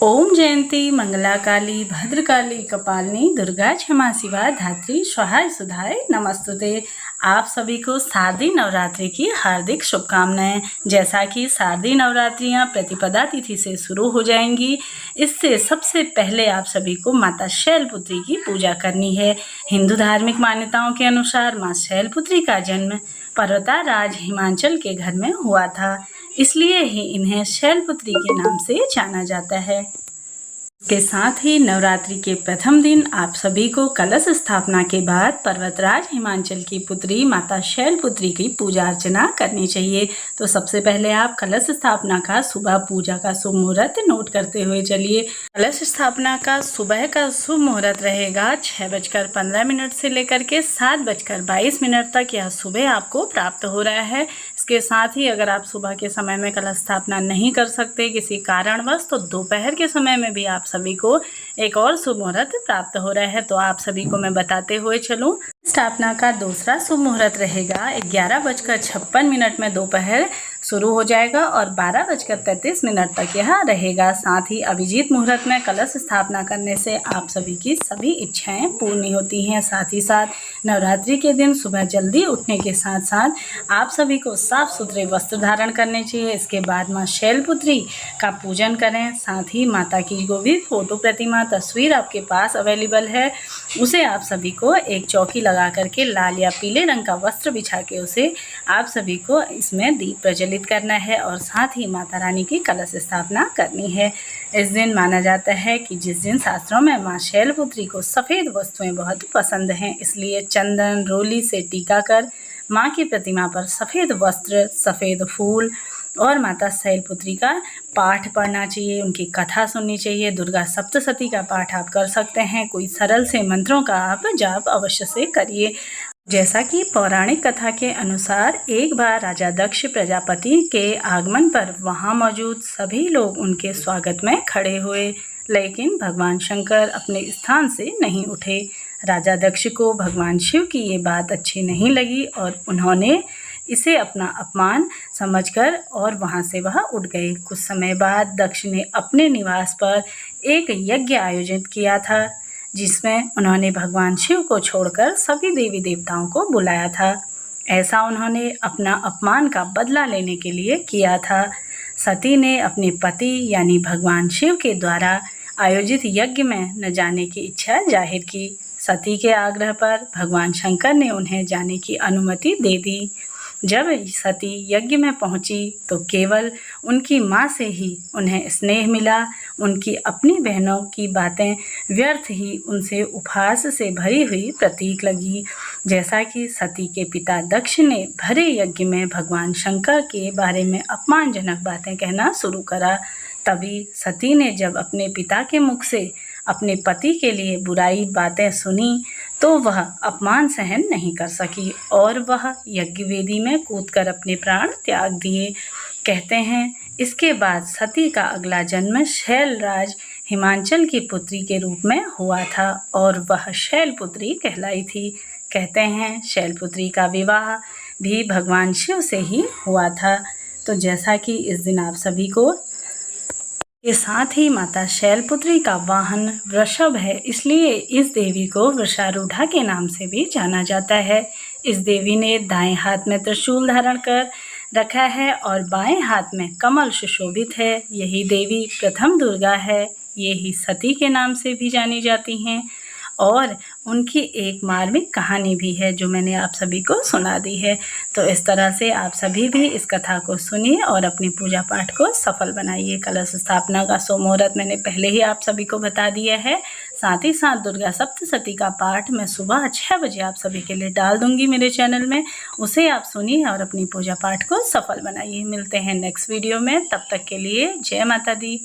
ओम जयंती मंगला काली भद्रकाली कपालिनी दुर्गा क्षमा शिवा धात्री स्वाहाय सुधाय नमस्तुते। आप सभी को शारदीय नवरात्रि की हार्दिक शुभकामनाएं। जैसा कि शारदीय नवरात्रियां प्रतिपदा तिथि से शुरू हो जाएंगी, इससे सबसे पहले आप सभी को माता शैलपुत्री की पूजा करनी है। हिंदू धार्मिक मान्यताओं के अनुसार मां शैलपुत्री का जन्म पर्वताराज हिमाचल के घर में हुआ था, इसलिए ही इन्हें शैलपुत्री के नाम से जाना जाता है। के साथ ही नवरात्रि के प्रथम दिन आप सभी को कलश स्थापना के बाद पर्वतराज हिमाचल की पुत्री माता शैलपुत्री की पूजा अर्चना करनी चाहिए। तो सबसे पहले आप कलश स्थापना का सुबह पूजा का शुभ मुहूर्त नोट करते हुए चलिए। कलश स्थापना का सुबह का शुभ मुहूर्त रहेगा 6:15 से लेकर के 7:22 तक। यह सुबह आपको प्राप्त हो रहा है। इसके साथ ही अगर आप सुबह के समय में कलश स्थापना नहीं कर सकते किसी कारणवश, तो दोपहर के समय में भी आप सभी को एक और शुभ मुहूर्त प्राप्त हो रहा है। तो आप सभी को मैं बताते हुए चलूं, स्थापना का दूसरा शुभ मुहूर्त रहेगा 11:56 में दोपहर शुरू हो जाएगा और 12:33 तक यह रहेगा। साथ ही अभिजीत मुहूर्त में कलश स्थापना करने से आप सभी की सभी इच्छाएं पूर्ण होती हैं। साथ ही साथ नवरात्रि के दिन सुबह जल्दी उठने के साथ साथ आप सभी को साफ सुथरे वस्त्र धारण करने चाहिए। इसके बाद मां शैलपुत्री का पूजन करें। साथ ही माता की जो भी फोटो प्रतिमा तस्वीर आपके पास अवेलेबल है, उसे आप सभी को एक चौकी लगा करके लाल या पीले रंग का वस्त्र बिछा के उसे आप सभी को इसमें दीप प्रज्वलित करना है और साथ ही माता रानी की कलश स्थापना करनी है। इस दिन माना जाता है कि जिस दिन शास्त्रों में मां शैलपुत्री को सफ़ेद वस्तुएं बहुत पसंद हैं, इसलिए चंदन रोली से टीका कर मां की प्रतिमा पर सफ़ेद वस्त्र, सफ़ेद फूल और माता शैलपुत्री का पाठ पढ़ना चाहिए, उनकी कथा सुननी चाहिए। दुर्गा सप्तशती का पाठ आप कर सकते हैं। कोई सरल से मंत्रों का आप जाप अवश्य से करिए। जैसा कि पौराणिक कथा के अनुसार एक बार राजा दक्ष प्रजापति के आगमन पर वहां मौजूद सभी लोग उनके स्वागत में खड़े हुए, लेकिन भगवान शंकर अपने स्थान से नहीं उठे। राजा दक्ष को भगवान शिव की ये बात अच्छी नहीं लगी और उन्होंने इसे अपना अपमान समझकर और वहां से वह उठ गए। कुछ समय बाद दक्ष ने अपने निवास पर एक यज्ञ आयोजित किया था, जिसमें उन्होंने भगवान शिव को छोड़कर सभी देवी देवताओं को बुलाया था। ऐसा उन्होंने अपना अपमान का बदला लेने के लिए किया था। सती ने अपने पति यानी भगवान शिव के द्वारा आयोजित यज्ञ में न जाने की इच्छा जाहिर की। सती के आग्रह पर भगवान शंकर ने उन्हें जाने की अनुमति दे दी। जब सती यज्ञ में पहुंची तो केवल उनकी मां से ही उन्हें स्नेह मिला। उनकी अपनी बहनों की बातें व्यर्थ ही उनसे उपहास से भरी हुई प्रतीक लगी। जैसा कि सती के पिता दक्ष ने भरे यज्ञ में भगवान शंकर के बारे में अपमानजनक बातें कहना शुरू करा, तभी सती ने जब अपने पिता के मुख से अपने पति के लिए बुराई बातें सुनी तो वह अपमान सहन नहीं कर सकी और वह यज्ञ वेदी में कूदकर अपने प्राण त्याग दिए। कहते हैं इसके बाद सती का अगला जन्म शैलराज हिमाचल की पुत्री के रूप में हुआ था और वह शैलपुत्री कहलाई थी। कहते हैं शैलपुत्री का विवाह भी भगवान शिव से ही हुआ था। तो जैसा कि इस दिन आप सभी को के साथ ही माता शैलपुत्री का वाहन वृषभ है, इसलिए इस देवी को वृषारूढ़ा के नाम से भी जाना जाता है। इस देवी ने दाएं हाथ में त्रिशूल धारण कर रखा है और बाएं हाथ में कमल सुशोभित है। यही देवी प्रथम दुर्गा है। ये ही सती के नाम से भी जानी जाती हैं और उनकी एक मार्मिक कहानी भी है जो मैंने आप सभी को सुना दी है। तो इस तरह से आप सभी भी इस कथा को सुनिए और अपनी पूजा पाठ को सफल बनाइए। कलश स्थापना का शुभ मुहूर्त मैंने पहले ही आप सभी को बता दिया है। साथ ही साथ दुर्गा सप्तशती का पाठ मैं सुबह 6 बजे आप सभी के लिए डाल दूंगी मेरे चैनल में, उसे आप सुनिए और अपनी पूजा पाठ को सफल बनाइए। मिलते हैं नेक्स्ट वीडियो में, तब तक के लिए जय माता दी।